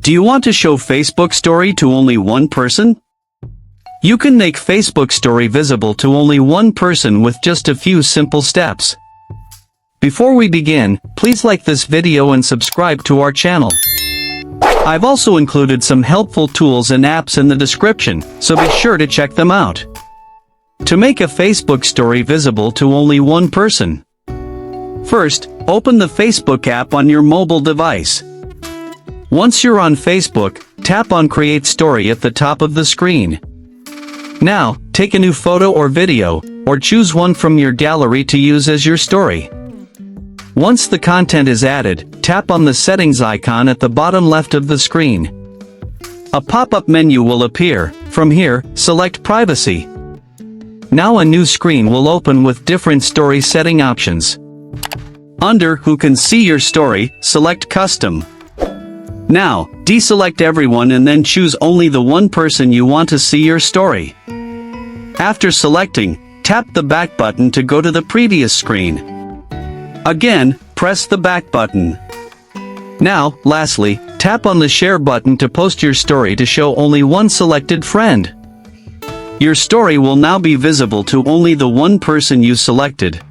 Do you want to show Facebook Story to only one person? You can make Facebook Story visible to only one person with just a few simple steps. Before we begin, please like this video and subscribe to our channel. I've also included some helpful tools and apps in the description, so be sure to check them out. To make a Facebook Story visible to only one person. First, open the Facebook app on your mobile device. Once you're on Facebook, tap on Create Story at the top of the screen. Now, take a new photo or video, or choose one from your gallery to use as your story. Once the content is added, tap on the settings icon at the bottom left of the screen. A pop-up menu will appear. From here, select Privacy. Now a new screen will open with different story setting options. Under Who can see your story, select Custom. Now, deselect everyone and then choose only the one person you want to see your story. After selecting, tap the back button to go to the previous screen. Again, press the back button. Now, lastly, tap on the share button to post your story to show only one selected friend. Your story will now be visible to only the one person you selected.